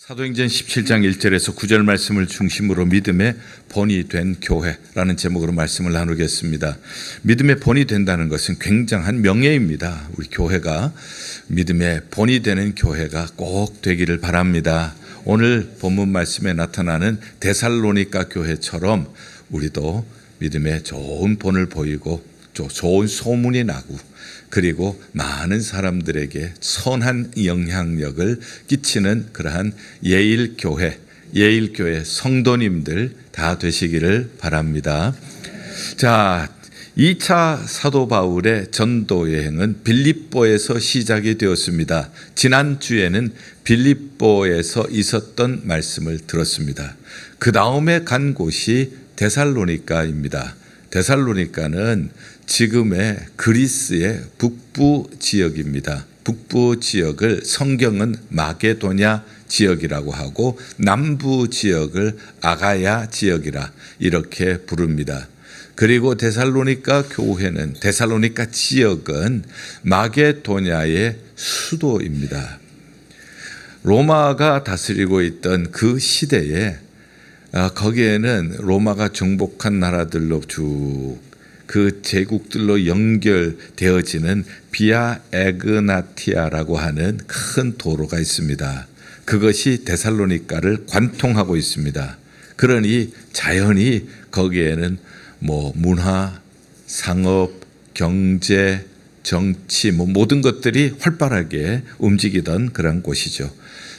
사도행전 17장 1절에서 9절 말씀을 중심으로 믿음의 본이 된 교회라는 제목으로 말씀을 나누겠습니다. 믿음의 본이 된다는 것은 굉장한 명예입니다. 우리 교회가 믿음의 본이 되는 교회가 꼭 되기를 바랍니다. 오늘 본문 말씀에 나타나는 데살로니가 교회처럼 우리도 믿음의 좋은 본을 보이고 좋은 소문이 나고 그리고 많은 사람들에게 선한 영향력을 끼치는 그러한 예일교회 성도님들 다 되시기를 바랍니다. 자, 2차 사도 바울의 전도 여행은 빌립보에서 시작이 되었습니다. 지난주에는 빌립보에서 있었던 말씀을 들었습니다. 그 다음에 간 곳이 데살로니가입니다. 데살로니가는 지금의 그리스의 북부 지역입니다. 북부 지역을 성경은 마게도냐 지역이라고 하고 남부 지역을 아가야 지역이라 이렇게 부릅니다. 그리고 데살로니가 교회는 데살로니가 지역은 마게도냐의 수도입니다. 로마가 다스리고 있던 그 시대에 거기에는 로마가 정복한 나라들로 쭉 그 제국들로 연결되어지는 비아 에그나티아라고 하는 큰 도로가 있습니다. 그것이 데살로니가를 관통하고 있습니다. 그러니 자연히 거기에는 문화, 상업, 경제, 정치 모든 것들이 활발하게 움직이던 그런 곳이죠.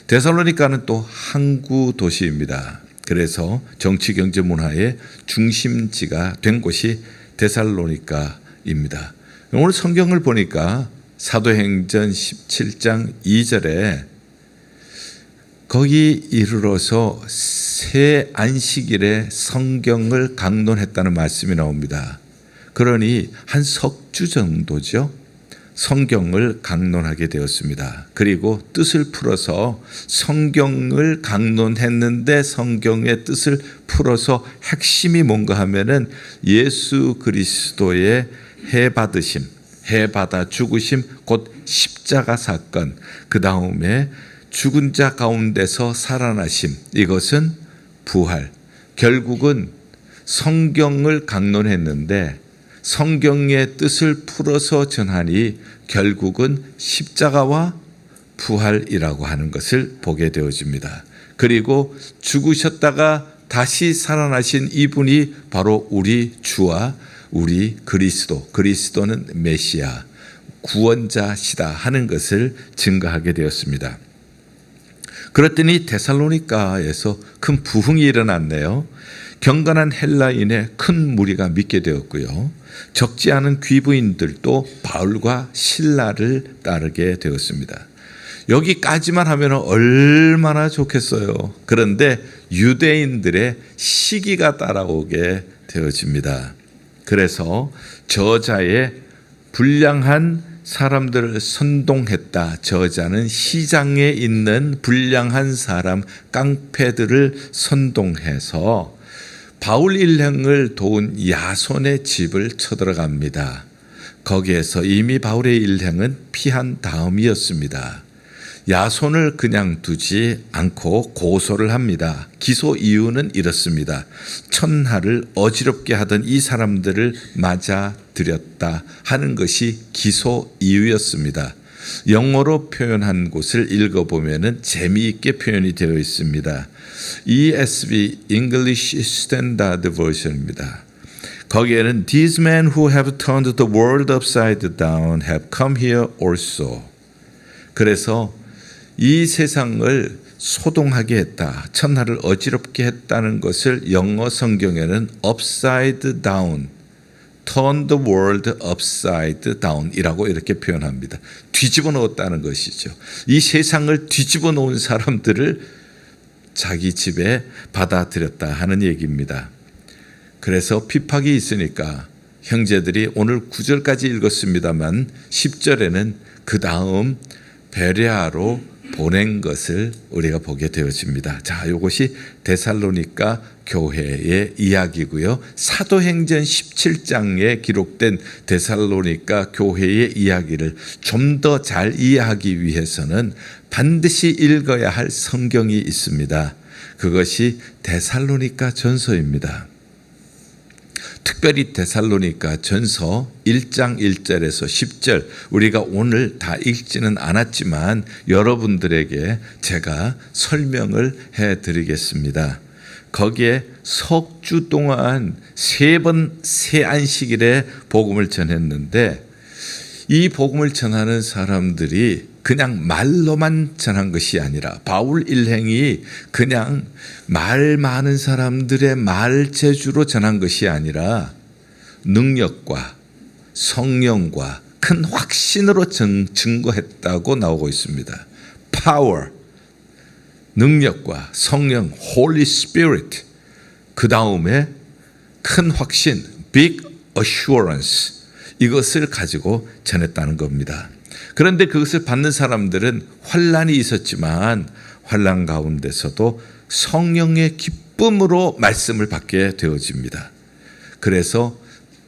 데살로니가는 또 항구 도시입니다. 그래서 정치, 경제, 문화의 중심지가 된 곳이 데살로니가입니다. 오늘 성경을 보니까 사도행전 17장 2절에 거기 이르러서 새 안식일에 성경을 강론했다는 말씀이 나옵니다. 그러니 한 석주 정도죠. 성경을 강론하게 되었습니다. 그리고 뜻을 풀어서 성경을 강론했는데 성경의 뜻을 풀어서 핵심이 뭔가 하면은 예수 그리스도의 해받으심, 해받아 죽으심, 곧 십자가 사건, 그 다음에 죽은 자 가운데서 살아나심, 이것은 부활. 결국은 성경을 강론했는데 성경의 뜻을 풀어서 전하니 결국은 십자가와 부활이라고 하는 것을 보게 되어집니다. 그리고 죽으셨다가 다시 살아나신 이분이 바로 우리 주와 우리 그리스도는 메시아, 구원자시다 하는 것을 증거하게 되었습니다. 그랬더니 데살로니가에서 큰 부흥이 일어났네요. 경건한 헬라인의 큰 무리가 믿게 되었고요. 적지 않은 귀부인들도 바울과 실라를 따르게 되었습니다. 여기까지만 하면 얼마나 좋겠어요. 그런데 유대인들의 시기가 따라오게 되어집니다. 그래서 저자의 불량한 사람들을 선동했다. 저자는 시장에 있는 불량한 사람, 깡패들을 선동해서 바울 일행을 도운 야손의 집을 쳐들어갑니다. 거기에서 이미 바울의 일행은 피한 다음이었습니다. 야손을 그냥 두지 않고 고소를 합니다. 기소 이유는 이렇습니다. 천하를 어지럽게 하던 이 사람들을 맞아들였다 하는 것이 기소 이유였습니다. 영어로 표현한 곳을 읽어보면 재미있게 표현이 되어 있습니다. ESV English Standard Version입니다. 거기에는 These men who have turned the world upside down have come here also. 그래서 이 세상을 소동하게 했다, 천하를 어지럽게 했다는 것을 영어 성경에는 upside down, turn the world upside down 이라고 이렇게 표현합니다. 뒤집어 놓았다는 것이죠. 이 세상을 뒤집어 놓은 사람들을 자기 집에 받아들였다 하는 얘기입니다. 그래서 핍박이 있으니까 형제들이 오늘 9절까지 읽었습니다만 10절에는 그 다음 베레아로 보낸 것을 우리가 보게 되어집니다. 자, 이것이 데살로니가 교회의 이야기고요. 사도행전 17장에 기록된 데살로니가 교회의 이야기를 좀 더 잘 이해하기 위해서는 반드시 읽어야 할 성경이 있습니다. 그것이 데살로니가 전서입니다. 특별히 데살로니가 전서 1장 1절에서 10절, 우리가 오늘 다 읽지는 않았지만 여러분들에게 제가 설명을 해드리겠습니다. 거기에 석 주 동안 3번 새 안식일에 복음을 전했는데, 이 복음을 전하는 사람들이 그냥 말로만 전한 것이 아니라, 바울 일행이 그냥 말 많은 사람들의 말 재주로 전한 것이 아니라 능력과 성령과 큰 확신으로 증거했다고 나오고 있습니다. Power, 능력과 성령, Holy Spirit, 그 다음에 큰 확신, Big Assurance, 이것을 가지고 전했다는 겁니다. 그런데 그것을 받는 사람들은 환난이 있었지만 환난 가운데서도 성령의 기쁨으로 말씀을 받게 되어집니다. 그래서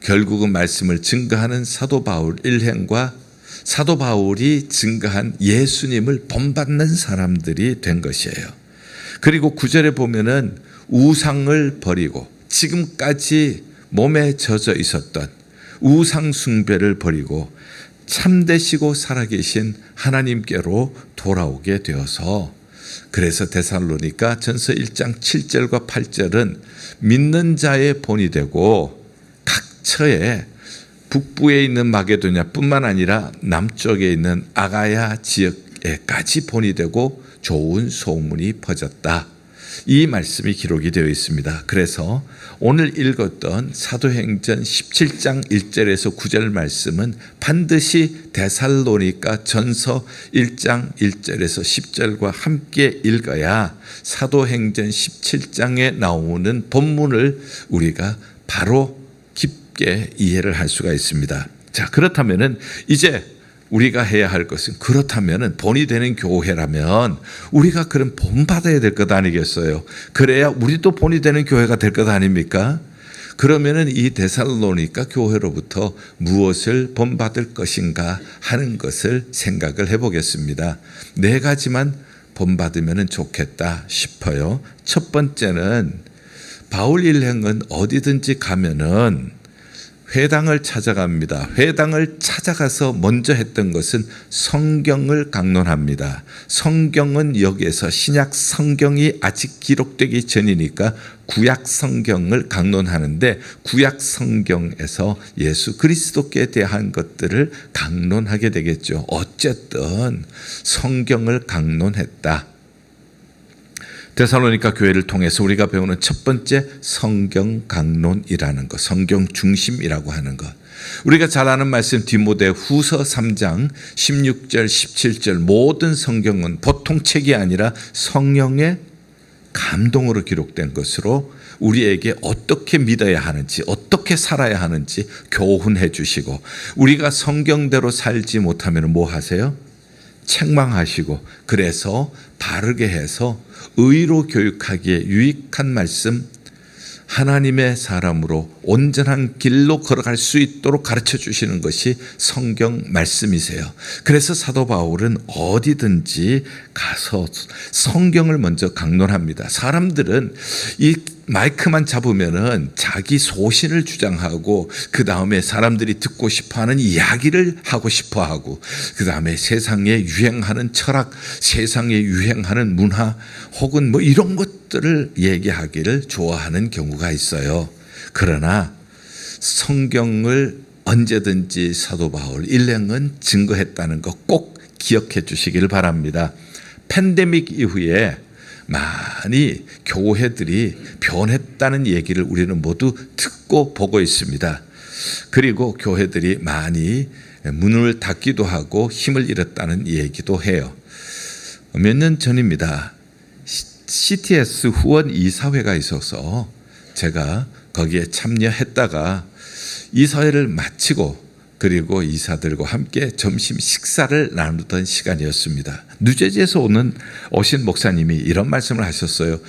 결국은 말씀을 증거하는 사도 바울 일행과 사도 바울이 증거한 예수님을 본받는 사람들이 된 것이에요. 그리고 9절에 보면은 우상을 버리고 지금까지 몸에 젖어 있었던 우상 숭배를 버리고 참되시고 살아계신 하나님께로 돌아오게 되어서, 그래서 데살로니가 전서 1장 7절과 8절은 믿는 자의 본이 되고 각 처에 북부에 있는 마게도냐뿐만 아니라 남쪽에 있는 아가야 지역에까지 본이 되고 좋은 소문이 퍼졌다. 이 말씀이 기록이 되어 있습니다. 그래서 오늘 읽었던 사도행전 17장 1절에서 9절 말씀은 반드시 데살로니가 전서 1장 1절에서 10절과 함께 읽어야 사도행전 17장에 나오는 본문을 우리가 바로 깊게 이해를 할 수가 있습니다. 자, 그렇다면은 이제 우리가 해야 할 것은, 그렇다면 본이 되는 교회라면 우리가 그럼 본받아야 될 것 아니겠어요? 그래야 우리도 본이 되는 교회가 될 것 아닙니까? 그러면은 이 데살로니가 교회로부터 무엇을 본받을 것인가 하는 것을 생각을 해보겠습니다. 4가지만 본받으면 좋겠다 싶어요. 첫 번째는, 바울 일행은 어디든지 가면은 회당을 찾아갑니다. 회당을 찾아가서 먼저 했던 것은 성경을 강론합니다. 성경은 여기에서 신약 성경이 아직 기록되기 전이니까 구약 성경을 강론하는데, 구약 성경에서 예수 그리스도께 대한 것들을 강론하게 되겠죠. 어쨌든 성경을 강론했다. 데살로니가 교회를 통해서 우리가 배우는 첫 번째 성경 강론이라는 것, 성경 중심이라고 하는 것. 우리가 잘 아는 말씀 디모데 후서 3장 16절 17절, 모든 성경은 보통 책이 아니라 성령의 감동으로 기록된 것으로 우리에게 어떻게 믿어야 하는지, 어떻게 살아야 하는지 교훈해 주시고, 우리가 성경대로 살지 못하면 뭐 하세요? 책망하시고, 그래서 바르게 해서 의로 교육하기에 유익한 말씀, 하나님의 사람으로 온전한 길로 걸어갈 수 있도록 가르쳐 주시는 것이 성경 말씀이세요. 그래서 사도 바울은 어디든지 가서 성경을 먼저 강론합니다. 사람들은 이 마이크만 잡으면은 자기 소신을 주장하고, 그 다음에 사람들이 듣고 싶어하는 이야기를 하고 싶어하고, 그 다음에 세상에 유행하는 철학, 세상에 유행하는 문화, 혹은 뭐 이런 것들을 얘기하기를 좋아하는 경우가 있어요. 그러나 성경을 언제든지 사도 바울 일행은 증거했다는 거 꼭 기억해 주시길 바랍니다. 팬데믹 이후에 많이 교회들이 변했다는 얘기를 우리는 모두 듣고 보고 있습니다. 그리고 교회들이 많이 문을 닫기도 하고 힘을 잃었다는 얘기도 해요. 몇 년 전입니다. CTS 후원 이사회가 있어서 제가 거기에 참여했다가 이사회를 마치고 그리고 이사들과 함께 점심 식사를 나누던 시간이었습니다. 뉴저지에서 오신 목사님이 이런 말씀을 하셨어요.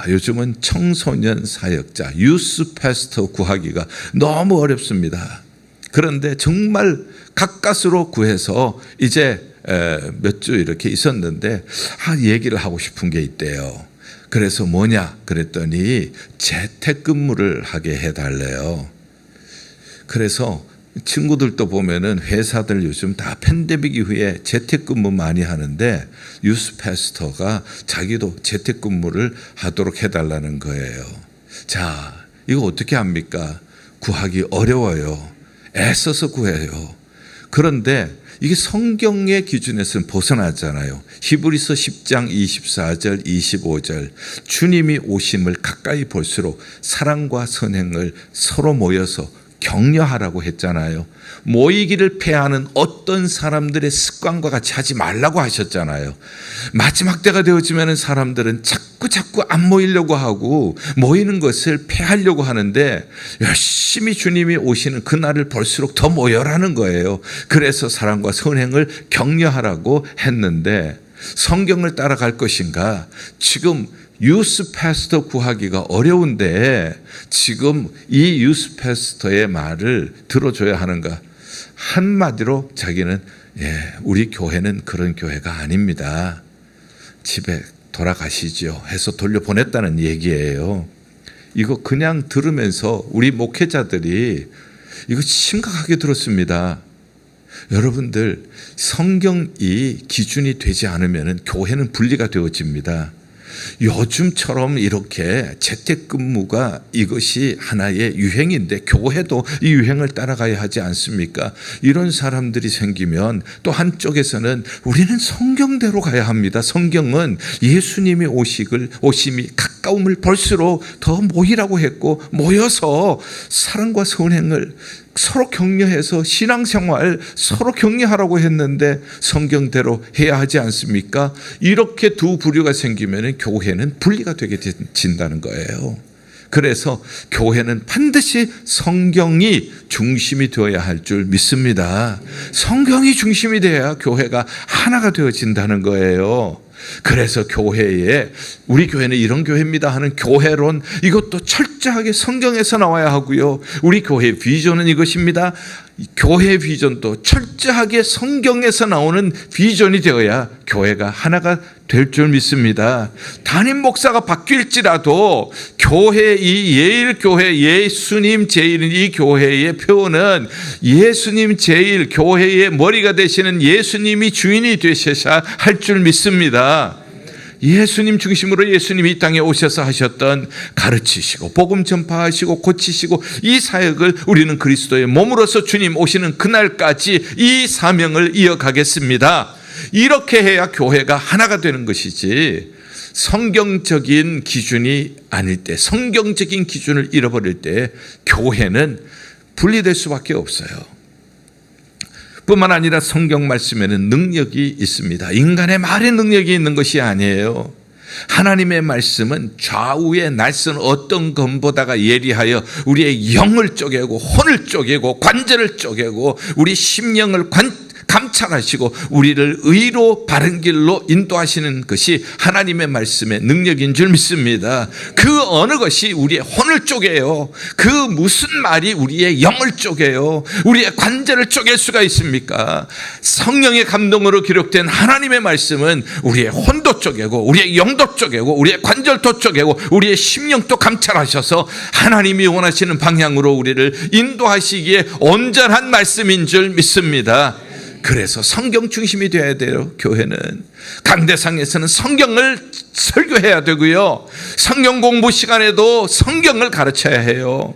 요즘은 청소년 사역자, 유스 패스터 구하기가 너무 어렵습니다. 그런데 정말 가까스로 구해서 이제 몇 주 이렇게 있었는데 얘기를 하고 싶은 게 있대요. 그래서 뭐냐 그랬더니 재택근무를 하게 해달래요. 그래서 친구들도 보면은 회사들 요즘 다 팬데믹 이후에 재택근무 많이 하는데 유스 패스터가 자기도 재택근무를 하도록 해달라는 거예요. 자, 이거 어떻게 합니까? 구하기 어려워요. 애써서 구해요. 그런데 이게 성경의 기준에서는 벗어나잖아요. 히브리서 10장 24절 25절 주님이 오심을 가까이 볼수록 사랑과 선행을 서로 모여서 격려하라고 했잖아요. 모이기를 패하는 어떤 사람들의 습관과 같이 하지 말라고 하셨잖아요. 마지막 때가 되어지면 사람들은 자꾸 안 모이려고 하고 모이는 것을 패하려고 하는데 열심히 주님이 오시는 그날을 볼수록 더 모여라는 거예요. 그래서 사랑과 선행을 격려하라고 했는데 성경을 따라갈 것인가? 지금 유스 패스터 구하기가 어려운데 지금 이 유스 패스터의 말을 들어줘야 하는가? 한마디로 자기는 우리 교회는 그런 교회가 아닙니다. 집에 돌아가시죠 해서 돌려보냈다는 얘기예요. 이거 그냥 들으면서 우리 목회자들이 이거 심각하게 들었습니다. 여러분들 성경이 기준이 되지 않으면 교회는 분리가 되어집니다. 요즘처럼 이렇게 재택근무가 이것이 하나의 유행인데 교회도 이 유행을 따라가야 하지 않습니까? 이런 사람들이 생기면 또 한쪽에서는 우리는 성경대로 가야 합니다. 성경은 예수님이 오심이 가까움을 볼수록 더 모이라고 했고 모여서 사랑과 선행을 서로 격려해서 신앙생활 서로 격려하라고 했는데 성경대로 해야 하지 않습니까? 이렇게 두 부류가 생기면 교회는 분리가 되게 진다는 거예요. 그래서 교회는 반드시 성경이 중심이 되어야 할 줄 믿습니다. 성경이 중심이 돼야 교회가 하나가 되어진다는 거예요. 그래서 교회에 우리 교회는 이런 교회입니다 하는 교회론 이것도 철저하게 성경에서 나와야 하고요. 우리 교회의 비전은 이것입니다. 교회 비전도 철저하게 성경에서 나오는 비전이 되어야 교회가 하나가 될 줄 믿습니다. 담임 목사가 바뀔지라도 교회 이 예일교회 예수님 제일인 이 교회의 표현은 예수님 제일 교회의 머리가 되시는 예수님이 주인이 되셔야 할 줄 믿습니다. 예수님 중심으로 예수님이 이 땅에 오셔서 하셨던 가르치시고 복음 전파하시고 고치시고 이 사역을 우리는 그리스도의 몸으로서 주님 오시는 그날까지 이 사명을 이어가겠습니다. 이렇게 해야 교회가 하나가 되는 것이지 성경적인 기준이 아닐 때 성경적인 기준을 잃어버릴 때 교회는 분리될 수밖에 없어요. 뿐만 아니라 성경 말씀에는 능력이 있습니다. 인간의 말에 능력이 있는 것이 아니에요. 하나님의 말씀은 좌우의 날선 어떤 검보다가 예리하여 우리의 영을 쪼개고 혼을 쪼개고 관절을 쪼개고 우리 심령을 감찰하시고 우리를 의로 바른 길로 인도하시는 것이 하나님의 말씀의 능력인 줄 믿습니다. 그 어느 것이 우리의 혼을 쪼개요. 그 무슨 말이 우리의 영을 쪼개요. 우리의 관절을 쪼갤 수가 있습니까? 성령의 감동으로 기록된 하나님의 말씀은 우리의 혼도 쪼개고 우리의 영도 쪼개고 우리의 관절도 쪼개고 우리의 심령도 감찰하셔서 하나님이 원하시는 방향으로 우리를 인도하시기에 온전한 말씀인 줄 믿습니다. 그래서 성경 중심이 되어야 돼요. 교회는 강대상에서는 성경을 설교해야 되고요. 성경 공부 시간에도 성경을 가르쳐야 해요.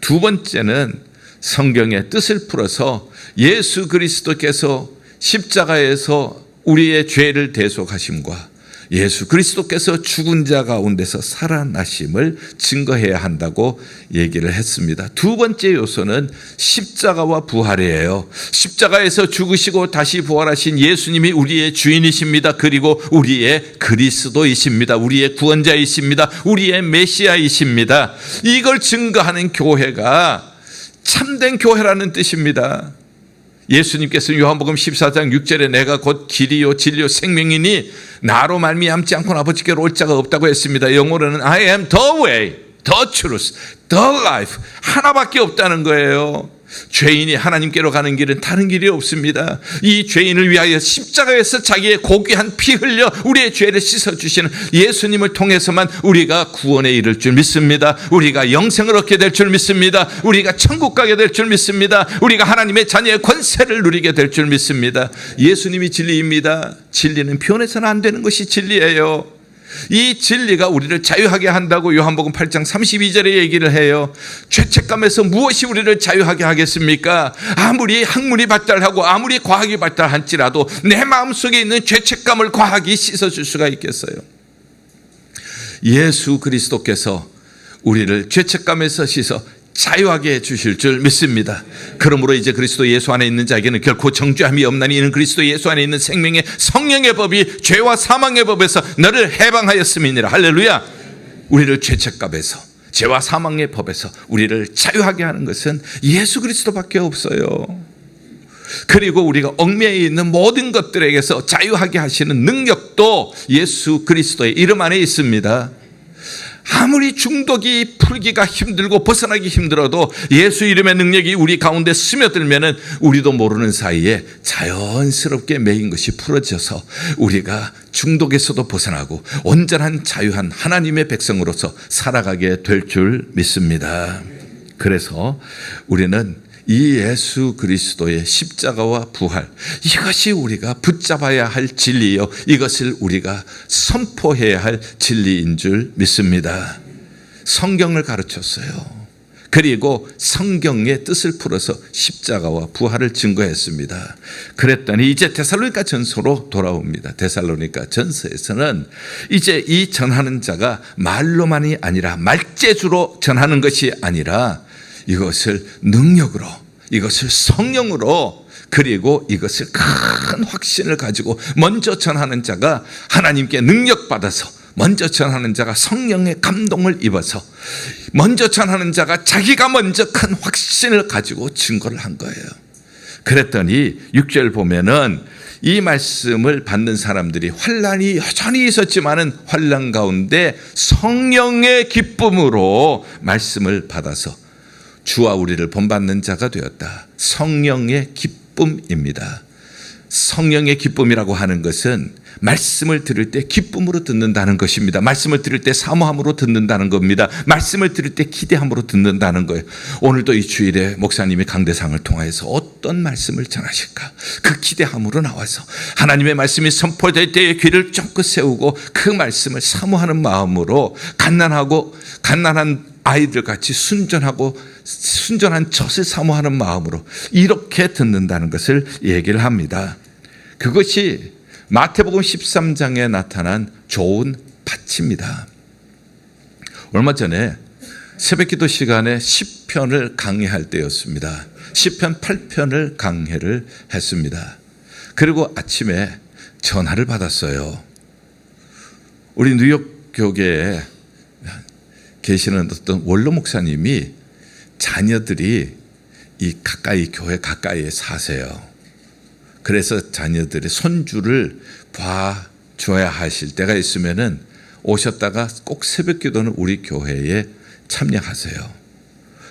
두 번째는 성경의 뜻을 풀어서 예수 그리스도께서 십자가에서 우리의 죄를 대속하심과 예수 그리스도께서 죽은 자 가운데서 살아나심을 증거해야 한다고 얘기를 했습니다. 두 번째 요소는 십자가와 부활이에요. 십자가에서 죽으시고 다시 부활하신 예수님이 우리의 주인이십니다. 그리고 우리의 그리스도이십니다. 우리의 구원자이십니다. 우리의 메시아이십니다. 이걸 증거하는 교회가 참된 교회라는 뜻입니다. 예수님께서 요한복음 14장 6절에 내가 곧 길이요 진리요 생명이니 나로 말미암지 않고는 아버지께로 올 자가 없다고 했습니다. 영어로는 I am the way, the truth, the life. 하나밖에 없다는 거예요. 죄인이 하나님께로 가는 길은 다른 길이 없습니다. 이 죄인을 위하여 십자가에서 자기의 고귀한 피 흘려 우리의 죄를 씻어주시는 예수님을 통해서만 우리가 구원에 이를 줄 믿습니다. 우리가 영생을 얻게 될 줄 믿습니다. 우리가 천국 가게 될 줄 믿습니다. 우리가 하나님의 자녀의 권세를 누리게 될 줄 믿습니다. 예수님이 진리입니다. 진리는 표현해서는 안 되는 것이 진리예요. 이 진리가 우리를 자유하게 한다고 요한복음 8장 32절에 얘기를 해요. 죄책감에서 무엇이 우리를 자유하게 하겠습니까? 아무리 학문이 발달하고 아무리 과학이 발달할지라도 내 마음속에 있는 죄책감을 과학이 씻어줄 수가 있겠어요? 예수 그리스도께서 우리를 죄책감에서 씻어 자유하게 해주실 줄 믿습니다. 그러므로 이제 그리스도 예수 안에 있는 자에게는 결코 정죄함이 없나니 이는 그리스도 예수 안에 있는 생명의 성령의 법이 죄와 사망의 법에서 너를 해방하였음이니라. 할렐루야. 우리를 죄책감에서 죄와 사망의 법에서 우리를 자유하게 하는 것은 예수 그리스도밖에 없어요. 그리고 우리가 얽매여 있는 모든 것들에게서 자유하게 하시는 능력도 예수 그리스도의 이름 안에 있습니다. 아무리 중독이 풀기가 힘들고 벗어나기 힘들어도 예수 이름의 능력이 우리 가운데 스며들면은 우리도 모르는 사이에 자연스럽게 매인 것이 풀어져서 우리가 중독에서도 벗어나고 온전한 자유한 하나님의 백성으로서 살아가게 될 줄 믿습니다. 그래서 우리는 이 예수 그리스도의 십자가와 부활, 이것이 우리가 붙잡아야 할 진리요, 이것을 우리가 선포해야 할 진리인 줄 믿습니다. 성경을 가르쳤어요. 그리고 성경의 뜻을 풀어서 십자가와 부활을 증거했습니다. 그랬더니 이제 데살로니가 전서로 돌아옵니다. 데살로니가 전서에서는 이제 이 전하는 자가 말로만이 아니라 말재주로 전하는 것이 아니라 이것을 능력으로, 이것을 성령으로, 그리고 이것을 큰 확신을 가지고 먼저 전하는 자가 하나님께 능력받아서, 먼저 전하는 자가 성령의 감동을 입어서, 먼저 전하는 자가 자기가 먼저 큰 확신을 가지고 증거를 한 거예요. 그랬더니 6절 보면은 이 말씀을 받는 사람들이 환난이 여전히 있었지만은 환난 가운데 성령의 기쁨으로 말씀을 받아서 주와 우리를 본받는 자가 되었다. 성령의 기쁨입니다. 성령의 기쁨이라고 하는 것은 말씀을 들을 때 기쁨으로 듣는다는 것입니다. 말씀을 들을 때 사모함으로 듣는다는 겁니다. 말씀을 들을 때 기대함으로 듣는다는 거예요. 오늘도 이 주일에 목사님이 강대상을 통해서 어떤 말씀을 전하실까? 그 기대함으로 나와서 하나님의 말씀이 선포될 때에 귀를 쫑긋 세우고 그 말씀을 사모하는 마음으로 갓난한 아이들 같이 순전한 젖을 사모하는 마음으로 이렇게 듣는다는 것을 얘기를 합니다. 그것이 마태복음 13장에 나타난 좋은 밭입니다. 얼마 전에 새벽기도 시간에 시편을 강의할 때였습니다. 시편 8편을 강해를 했습니다. 그리고 아침에 전화를 받았어요. 우리 뉴욕 교계에 계시는 어떤 원로 목사님이 자녀들이 이 교회 가까이에 사세요. 그래서 자녀들의 손주를 봐줘야 하실 때가 있으면은 오셨다가 꼭 새벽 기도는 우리 교회에 참여하세요.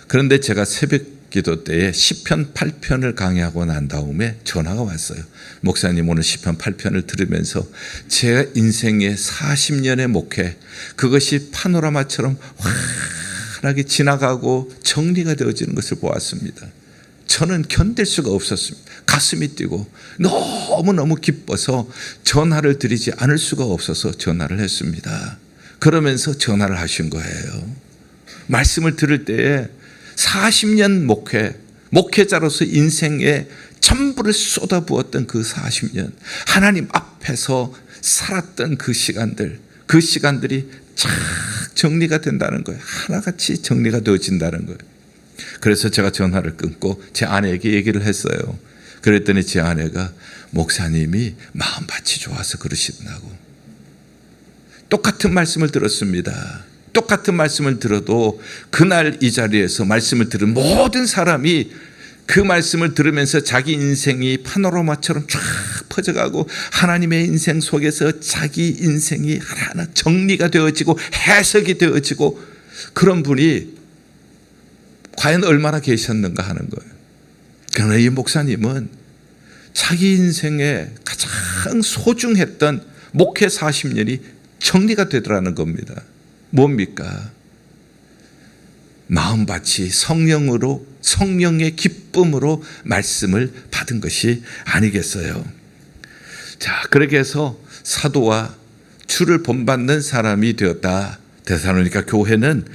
그런데 제가 새벽 기도 때에 시편 8편을 강의하고 난 다음에 전화가 왔어요. 목사님, 오늘 시편 8편을 들으면서 제 인생의 40년의 목회, 그것이 파노라마처럼 환하게 지나가고 정리가 되어지는 것을 보았습니다. 저는 견딜 수가 없었습니다. 가슴이 뛰고 너무너무 기뻐서 전화를 드리지 않을 수가 없어서 전화를 했습니다. 그러면서 전화를 하신 거예요. 말씀을 들을 때에 40년 목회자로서 인생에 전부를 쏟아부었던 그 40년, 하나님 앞에서 살았던 그 시간들이 착 정리가 된다는 거예요. 하나같이 정리가 되어진다는 거예요. 그래서 제가 전화를 끊고 제 아내에게 얘기를 했어요. 그랬더니 제 아내가 목사님이 마음밭이 좋아서 그러신다고. 똑같은 말씀을 들었습니다. 똑같은 말씀을 들어도 그날 이 자리에서 말씀을 들은 모든 사람이 그 말씀을 들으면서 자기 인생이 파노라마처럼 쫙 퍼져가고 하나님의 인생 속에서 자기 인생이 하나하나 정리가 되어지고 해석이 되어지고 그런 분이 과연 얼마나 계셨는가 하는 거예요. 그러나 이 목사님은 자기 인생에 가장 소중했던 목회 40년이 정리가 되더라는 겁니다. 뭡니까? 마음밭이 성령으로 성령의 기쁨으로 말씀을 받은 것이 아니겠어요. 자, 그렇게 해서 사도와 주를 본받는 사람이 되었다. 데살로니가 교회는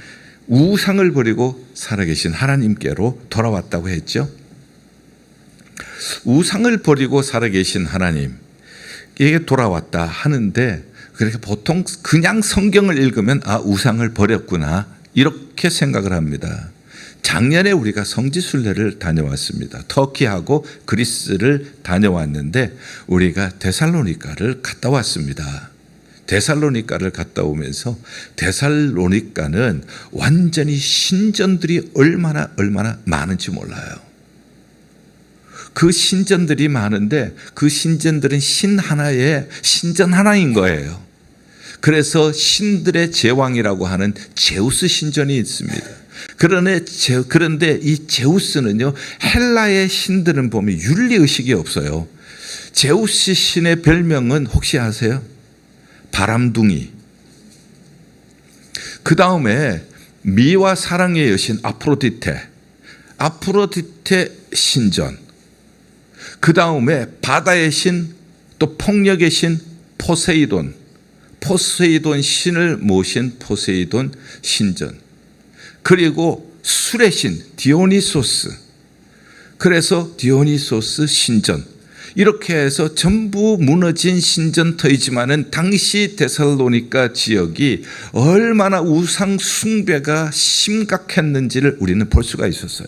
우상을 버리고 살아계신 하나님께로 돌아왔다고 했죠. 우상을 버리고 살아계신 하나님에게 돌아왔다 하는데, 그렇게 보통 그냥 성경을 읽으면 아, 우상을 버렸구나 이렇게 생각을 합니다. 작년에 우리가 성지순례를 다녀왔습니다. 터키하고 그리스를 다녀왔는데 우리가 데살로니가를 갔다 왔습니다. 데살로니가를 갔다 오면서 데살로니가는 완전히 신전들이 얼마나 많은지 몰라요. 그 신전들이 많은데 그 신전들은 신 하나의 신전 하나인 거예요. 그래서 신들의 제왕이라고 하는 제우스 신전이 있습니다. 그런데 이 제우스는요, 헬라의 신들은 보면 윤리의식이 없어요. 제우스 신의 별명은 혹시 아세요? 바람둥이. 그 다음에 미와 사랑의 여신 아프로디테 신전. 그 다음에 바다의 신, 또 폭력의 신 포세이돈 신을 모신 포세이돈 신전. 그리고 술의 신 디오니소스. 그래서 디오니소스 신전. 이렇게 해서 전부 무너진 신전터이지만은 당시 데살로니가 지역이 얼마나 우상 숭배가 심각했는지를 우리는 볼 수가 있었어요.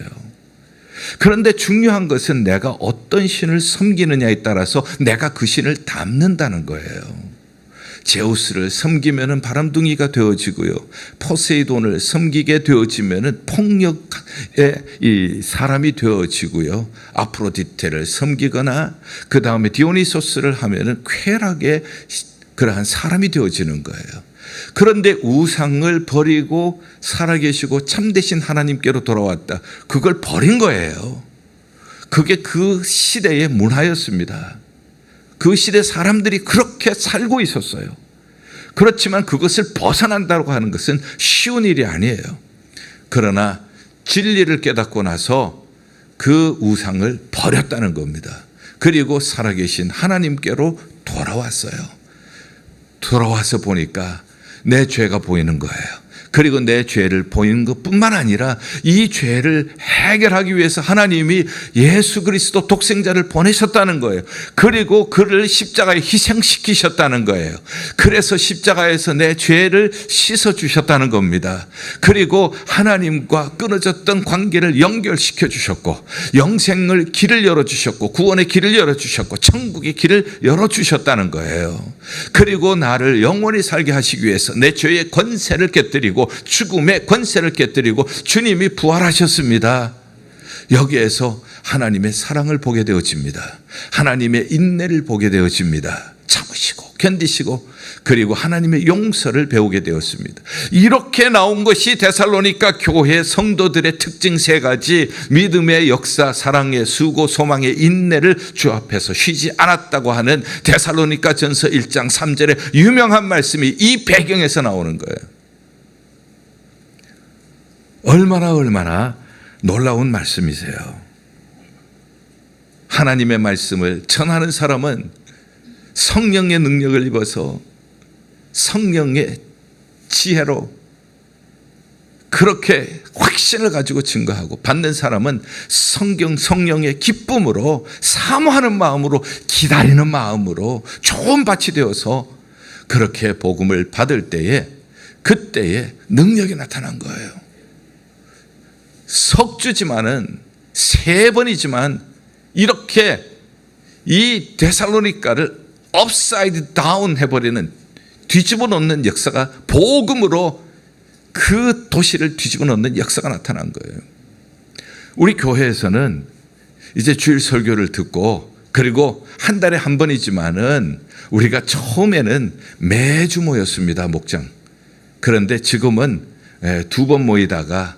그런데 중요한 것은 내가 어떤 신을 섬기느냐에 따라서 내가 그 신을 닮는다는 거예요. 제우스를 섬기면은 바람둥이가 되어지고요. 포세이돈을 섬기게 되어지면은 폭력의 이 사람이 되어지고요. 아프로디테를 섬기거나 그 다음에 디오니소스를 하면은 쾌락의 그러한 사람이 되어지는 거예요. 그런데 우상을 버리고 살아계시고 참되신 하나님께로 돌아왔다. 그걸 버린 거예요. 그게 그 시대의 문화였습니다. 그 시대 사람들이 그렇게 살고 있었어요. 그렇지만 그것을 벗어난다고 하는 것은 쉬운 일이 아니에요. 그러나 진리를 깨닫고 나서 그 우상을 버렸다는 겁니다. 그리고 살아계신 하나님께로 돌아왔어요. 돌아와서 보니까 내 죄가 보이는 거예요. 그리고 내 죄를 보이는 것뿐만 아니라 이 죄를 해결하기 위해서 하나님이 예수 그리스도 독생자를 보내셨다는 거예요. 그리고 그를 십자가에 희생시키셨다는 거예요. 그래서 십자가에서 내 죄를 씻어주셨다는 겁니다. 그리고 하나님과 끊어졌던 관계를 연결시켜 주셨고 영생을 길을 열어주셨고 구원의 길을 열어주셨고 천국의 길을 열어주셨다는 거예요. 그리고 나를 영원히 살게 하시기 위해서 내 죄의 권세를 깨뜨리고 죽음의 권세를 깨뜨리고 주님이 부활하셨습니다. 여기에서 하나님의 사랑을 보게 되어집니다. 하나님의 인내를 보게 되어집니다. 참으시고 견디시고 그리고 하나님의 용서를 배우게 되었습니다. 이렇게 나온 것이 데살로니가 교회 성도들의 특징 세 가지, 믿음의 역사, 사랑의 수고, 소망의 인내를 주 앞에서 쉬지 않았다고 하는 데살로니가 전서 1장 3절의 유명한 말씀이 이 배경에서 나오는 거예요. 얼마나 놀라운 말씀이세요. 하나님의 말씀을 전하는 사람은 성령의 능력을 입어서 성령의 지혜로 그렇게 확신을 가지고 증거하고, 받는 사람은 성령의 기쁨으로 사모하는 마음으로 기다리는 마음으로 좋은 밭이 되어서 그렇게 복음을 받을 때에 그때에 능력이 나타난 거예요. 석주지만은 3번이지만 이렇게 이 데살로니가를 업사이드 다운 해버리는, 뒤집어 놓는 역사가 복음으로 그 도시를 뒤집어 놓는 역사가 나타난 거예요. 우리 교회에서는 이제 주일 설교를 듣고, 그리고 한 달에 한 번이지만은 우리가 처음에는 매주 모였습니다, 목장. 그런데 지금은 2번 모이다가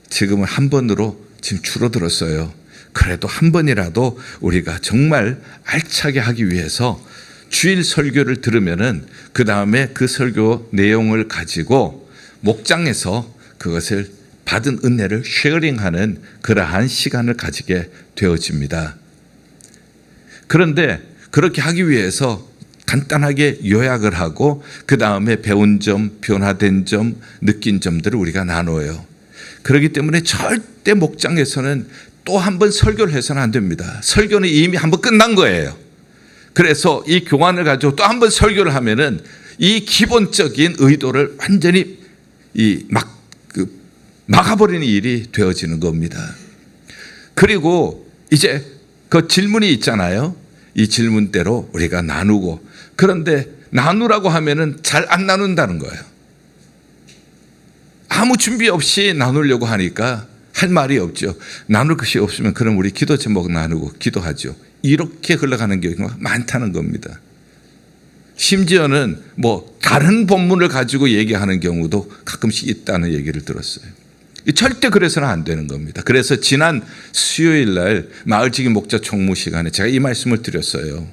지금은 한 번으로 지금 줄어들었어요. 그래도 한 번이라도 우리가 정말 알차게 하기 위해서 주일 설교를 들으면은 그 다음에 그 설교 내용을 가지고 목장에서 그것을 받은 은혜를 쉐어링하는 그러한 시간을 가지게 되어집니다. 그런데 그렇게 하기 위해서 간단하게 요약을 하고 그 다음에 배운 점, 변화된 점, 느낀 점들을 우리가 나눠요. 그렇기 때문에 절대 목장에서는 또 한 번 설교를 해서는 안 됩니다. 설교는 이미 한 번 끝난 거예요. 그래서 이 교환을 가지고 또 한 번 설교를 하면은 이 기본적인 의도를 완전히 막아버리는 일이 되어지는 겁니다. 그리고 이제 그 질문이 있잖아요. 이 질문대로 우리가 나누고, 그런데 나누라고 하면은 잘 안 나눈다는 거예요. 아무 준비 없이 나누려고 하니까 할 말이 없죠. 나눌 것이 없으면 그럼 우리 기도 제목 나누고 기도하죠. 이렇게 흘러가는 경우가 많다는 겁니다. 심지어는 다른 본문을 가지고 얘기하는 경우도 가끔씩 있다는 얘기를 들었어요. 절대 그래서는 안 되는 겁니다. 그래서 지난 수요일 날 마을지기 목자 총무 시간에 제가 이 말씀을 드렸어요.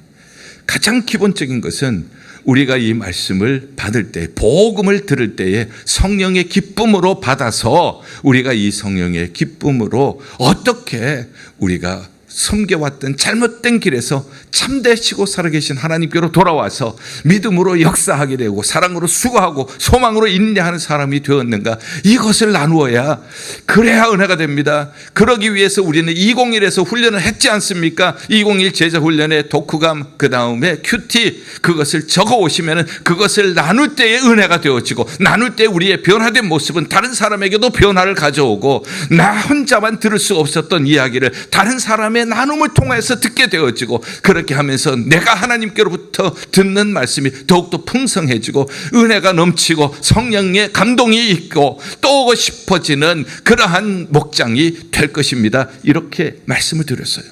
가장 기본적인 것은 우리가 이 말씀을 받을 때, 복음을 들을 때에 성령의 기쁨으로 받아서 우리가 이 성령의 기쁨으로 어떻게 우리가 섬겨왔던 잘못된 길에서 참되시고 살아계신 하나님께로 돌아와서 믿음으로 역사하게 되고 사랑으로 수고하고 소망으로 인내하는 사람이 되었는가, 이것을 나누어야 그래야 은혜가 됩니다. 그러기 위해서 우리는 201에서 훈련을 했지 않습니까? 201 제자훈련에 독후감, 그 다음에 큐티, 그것을 적어 오시면 그것을 나눌 때에 은혜가 되어지고, 나눌 때 우리의 변화된 모습은 다른 사람에게도 변화를 가져오고, 나 혼자만 들을 수 없었던 이야기를 다른 사람의 나눔을 통해서 듣게 되어지고, 그렇게 하면서 내가 하나님께로부터 듣는 말씀이 더욱더 풍성해지고 은혜가 넘치고 성령의 감동이 있고 또 오고 싶어지는 그러한 목장이 될 것입니다. 이렇게 말씀을 드렸어요.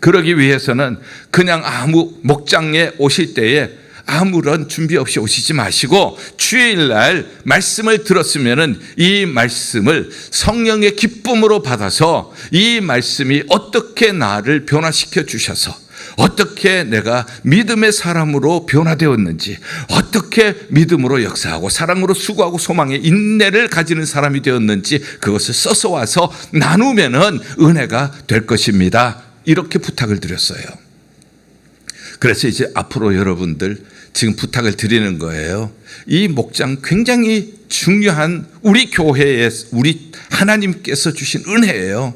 그러기 위해서는 그냥 아무 목장에 오실 때에 아무런 준비 없이 오시지 마시고 주일날 말씀을 들었으면 이 말씀을 성령의 기쁨으로 받아서 이 말씀이 어떻게 나를 변화시켜 주셔서 어떻게 내가 믿음의 사람으로 변화되었는지, 어떻게 믿음으로 역사하고 사랑으로 수고하고 소망의 인내를 가지는 사람이 되었는지 그것을 써서 와서 나누면은 은혜가 될 것입니다. 이렇게 부탁을 드렸어요. 그래서 이제 앞으로 여러분들 지금 부탁을 드리는 거예요. 이 목장 굉장히 중요한 우리 교회에 우리 하나님께서 주신 은혜예요.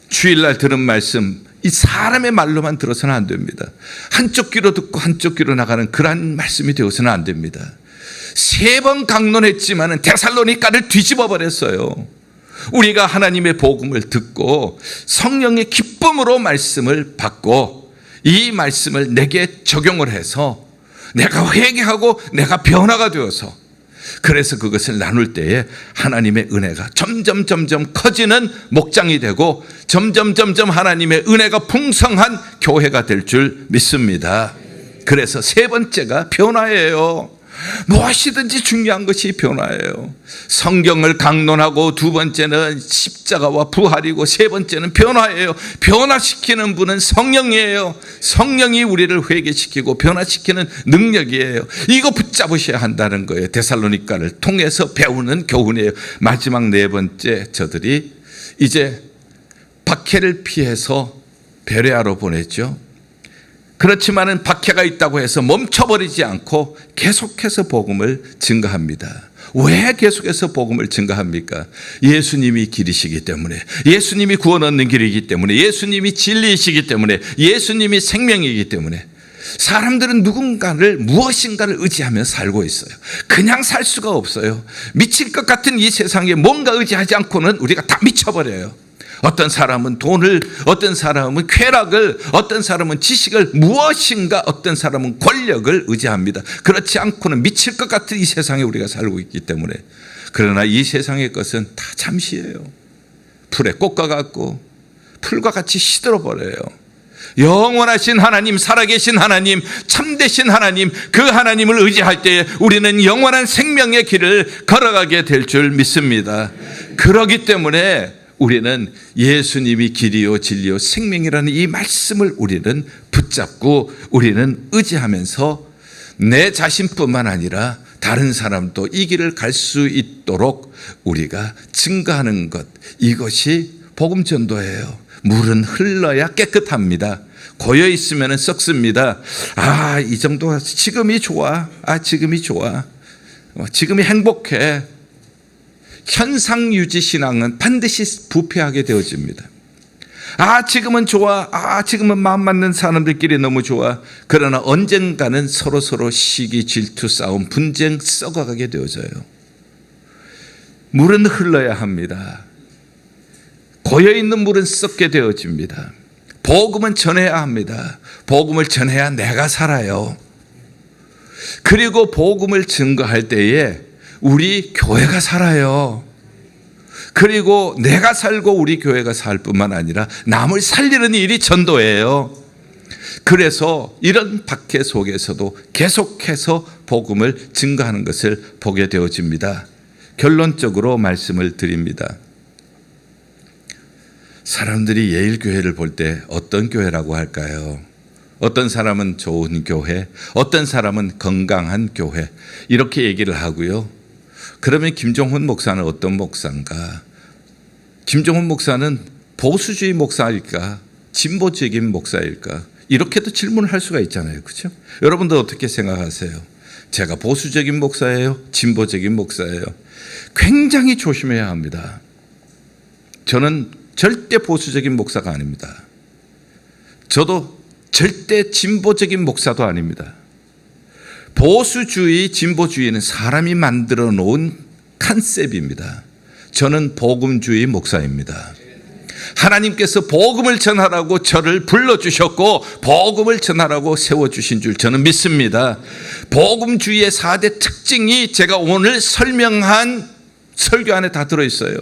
주일날 들은 말씀, 이 사람의 말로만 들어서는 안 됩니다. 한쪽 귀로 듣고 한쪽 귀로 나가는 그러한 말씀이 되어서는 안 됩니다. 3번 강론했지만 데살로니가를 뒤집어 버렸어요. 우리가 하나님의 복음을 듣고 성령의 기쁨으로 말씀을 받고 이 말씀을 내게 적용을 해서 내가 회개하고 내가 변화가 되어서, 그래서 그것을 나눌 때에 하나님의 은혜가 점점 커지는 목장이 되고 점점 하나님의 은혜가 풍성한 교회가 될 줄 믿습니다. 그래서 3번째가 변화예요. 무엇이든지 중요한 것이 변화예요. 성경을 강론하고 2번째는 십자가와 부활이고 3번째는 변화예요. 변화시키는 분은 성령이에요. 성령이 우리를 회개시키고 변화시키는 능력이에요. 이거 붙잡으셔야 한다는 거예요. 데살로니가를 통해서 배우는 교훈이에요. 마지막 4번째, 저들이 이제 박해를 피해서 베레아로 보냈죠. 그렇지만은 박해가 있다고 해서 멈춰버리지 않고 계속해서 복음을 증거합니다. 왜 계속해서 복음을 증거합니까? 예수님이 길이시기 때문에, 예수님이 구원 얻는 길이기 때문에, 예수님이 진리이시기 때문에, 예수님이 생명이기 때문에. 사람들은 누군가를, 무엇인가를 의지하며 살고 있어요. 그냥 살 수가 없어요. 미칠 것 같은 이 세상에 뭔가 의지하지 않고는 우리가 다 미쳐버려요. 어떤 사람은 돈을, 어떤 사람은 쾌락을, 어떤 사람은 지식을, 무엇인가 어떤 사람은 권력을 의지합니다. 그렇지 않고는 미칠 것 같은 이 세상에 우리가 살고 있기 때문에. 그러나 이 세상의 것은 다 잠시예요. 풀의 꽃과 같고 풀과 같이 시들어버려요. 영원하신 하나님, 살아계신 하나님, 참되신 하나님, 그 하나님을 의지할 때에 우리는 영원한 생명의 길을 걸어가게 될 줄 믿습니다. 그렇기 때문에 우리는 예수님이 길이요 진리요 생명이라는 이 말씀을 우리는 붙잡고 우리는 의지하면서 내 자신뿐만 아니라 다른 사람도 이 길을 갈 수 있도록 우리가 증거하는 것, 이것이 복음 전도예요. 물은 흘러야 깨끗합니다. 고여 있으면 썩습니다. 이 정도, 지금이 좋아. 지금이 좋아. 지금이 행복해. 현상유지 신앙은 반드시 부패하게 되어집니다. 지금은 좋아. 지금은 마음 맞는 사람들끼리 너무 좋아. 그러나 언젠가는 서로 시기, 질투, 싸움, 분쟁 썩어가게 되어져요. 물은 흘러야 합니다. 고여있는 물은 썩게 되어집니다. 복음은 전해야 합니다. 복음을 전해야 내가 살아요. 그리고 복음을 증거할 때에 우리 교회가 살아요. 그리고 내가 살고 우리 교회가 살 뿐만 아니라 남을 살리는 일이 전도예요. 그래서 이런 박해 속에서도 계속해서 복음을 증거하는 것을 보게 되어집니다. 결론적으로 말씀을 드립니다. 사람들이 예일교회를 볼 때 어떤 교회라고 할까요? 어떤 사람은 좋은 교회, 어떤 사람은 건강한 교회, 이렇게 얘기를 하고요. 그러면 김종훈 목사는 어떤 목사인가? 김종훈 목사는 보수주의 목사일까? 진보적인 목사일까? 이렇게도 질문을 할 수가 있잖아요. 그렇죠? 여러분들 어떻게 생각하세요? 제가 보수적인 목사예요? 진보적인 목사예요? 굉장히 조심해야 합니다. 저는 절대 보수적인 목사가 아닙니다. 저도 절대 진보적인 목사도 아닙니다. 보수주의, 진보주의는 사람이 만들어 놓은 컨셉입니다. 저는 복음주의 목사입니다. 하나님께서 복음을 전하라고 저를 불러주셨고 복음을 전하라고 세워주신 줄 저는 믿습니다. 복음주의의 4대 특징이 제가 오늘 설명한 설교 안에 다 들어있어요.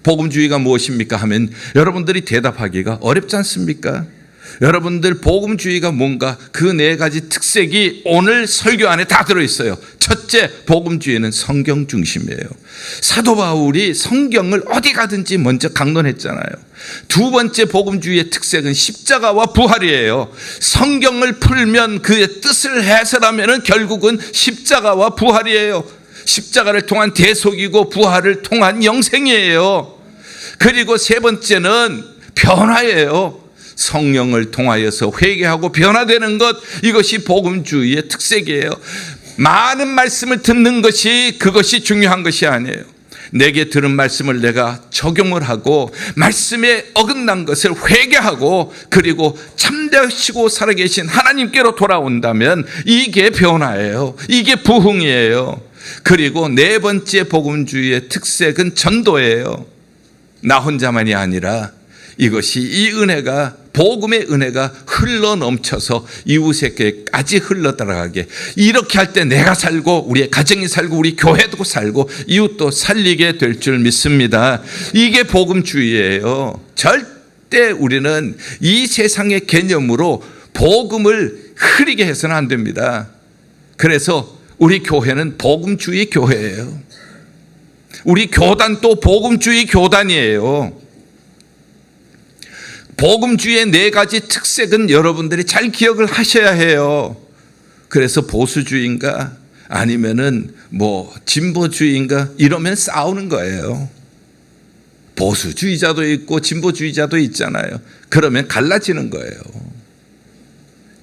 복음주의가 무엇입니까 하면 여러분들이 대답하기가 어렵지 않습니까? 여러분들 복음주의가 뭔가 그 4가지 특색이 오늘 설교 안에 다 들어있어요. 첫째, 복음주의는 성경 중심이에요. 사도 바울이 성경을 어디 가든지 먼저 강론했잖아요. 두 번째, 복음주의의 특색은 십자가와 부활이에요. 성경을 풀면 그의 뜻을 해설하면 결국은 십자가와 부활이에요. 십자가를 통한 대속이고 부활을 통한 영생이에요. 그리고 세 번째는 변화예요. 성령을 통하여서 회개하고 변화되는 것, 이것이 복음주의의 특색이에요. 많은 말씀을 듣는 것이 그것이 중요한 것이 아니에요. 내게 들은 말씀을 내가 적용을 하고 말씀에 어긋난 것을 회개하고 그리고 참되시고 살아계신 하나님께로 돌아온다면 이게 변화예요. 이게 부흥이에요. 그리고 네 번째 복음주의의 특색은 전도예요. 나 혼자만이 아니라 이것이 이 은혜가, 복음의 은혜가 흘러 넘쳐서 이웃에게까지 흘러 들어가게, 이렇게 할 때 내가 살고 우리의 가정이 살고 우리 교회도 살고 이웃도 살리게 될 줄 믿습니다. 이게 복음주의예요. 절대 우리는 이 세상의 개념으로 복음을 흐리게 해서는 안 됩니다. 그래서 우리 교회는 복음주의 교회예요. 우리 교단도 복음주의 교단이에요. 복음주의의 4가지 특색은 여러분들이 잘 기억을 하셔야 해요. 그래서 보수주의인가 아니면은 진보주의인가 이러면 싸우는 거예요. 보수주의자도 있고 진보주의자도 있잖아요. 그러면 갈라지는 거예요.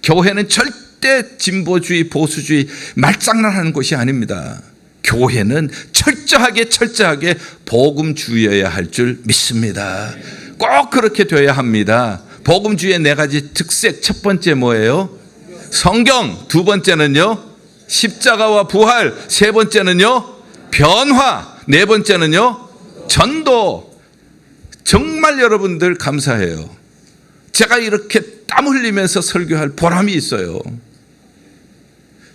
교회는 절대 진보주의, 보수주의 말장난하는 곳이 아닙니다. 교회는 철저하게 복음주의여야 할 줄 믿습니다. 꼭 그렇게 되어야 합니다. 복음주의의 4가지 특색, 첫 번째 뭐예요? 성경. 두 번째는요, 십자가와 부활. 세 번째는요, 변화. 네 번째는요, 전도. 정말 정말 여러분들 감사해요. 제가 이렇게 땀 흘리면서 설교할 보람이 있어요.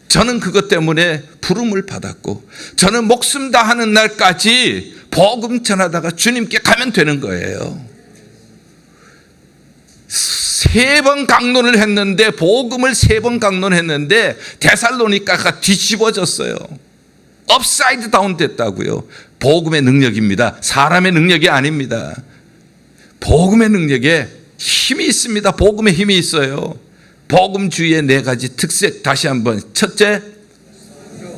저는 그것 때문에 부름을 받았고, 저는 목숨 다하는 날까지 복음 전하다가 주님께 가면 되는 거예요. 3번 강론을 했는데, 복음을 3번 강론했는데 데살로니가가 뒤집어졌어요. 업사이드 다운 됐다고요. 복음의 능력입니다. 사람의 능력이 아닙니다. 복음의 능력에 힘이 있습니다. 복음의 힘이 있어요. 복음주의의 4가지 특색 다시 한번. 첫째,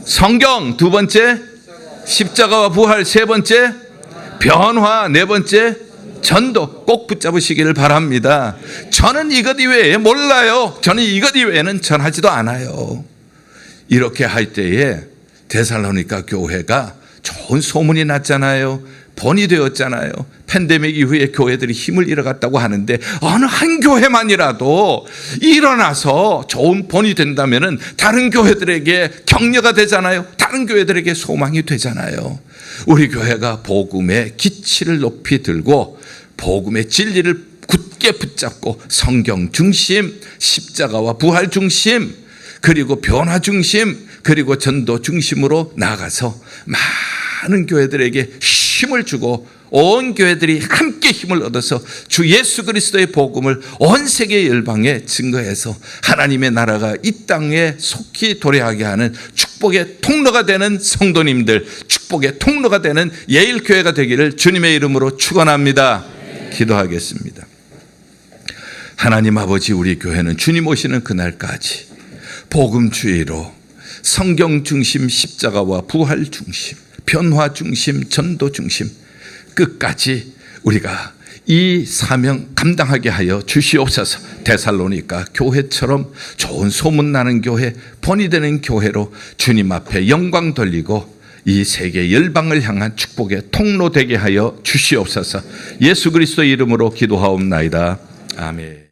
성경. 2번째, 십자가와 부활. 3번째, 변화. 4번째, 전도. 꼭 붙잡으시기를 바랍니다. 저는 이것 이외에 몰라요. 저는 이것 이외에는 전하지도 않아요. 이렇게 할 때에 데살로니가 교회가 좋은 소문이 났잖아요. 번이 되었잖아요. 팬데믹 이후에 교회들이 힘을 잃어갔다고 하는데, 어느 한 교회만이라도 일어나서 좋은 번이 된다면 다른 교회들에게 격려가 되잖아요. 다른 교회들에게 소망이 되잖아요. 우리 교회가 복음의 기치를 높이 들고 복음의 진리를 굳게 붙잡고 성경 중심, 십자가와 부활 중심, 그리고 변화 중심, 그리고 전도 중심으로 나아가서 많은 교회들에게 힘을 주고 온 교회들이 함께 힘을 얻어서 주 예수 그리스도의 복음을 온 세계 열방에 증거해서 하나님의 나라가 이 땅에 속히 도래하게 하는 축복의 통로가 되는 성도님들, 축복의 통로가 되는 예일교회가 되기를 주님의 이름으로 축원합니다. 기도하겠습니다. 하나님 아버지, 우리 교회는 주님 오시는 그날까지 복음주의로 성경 중심, 십자가와 부활 중심, 변화 중심, 전도 중심, 끝까지 우리가 이 사명 감당하게 하여 주시옵소서. 데살로니가 교회처럼 좋은 소문나는 교회, 본이 되는 교회로 주님 앞에 영광 돌리고 이 세계 열방을 향한 축복의 통로 되게 하여 주시옵소서. 예수 그리스도의 이름으로 기도하옵나이다. 아멘.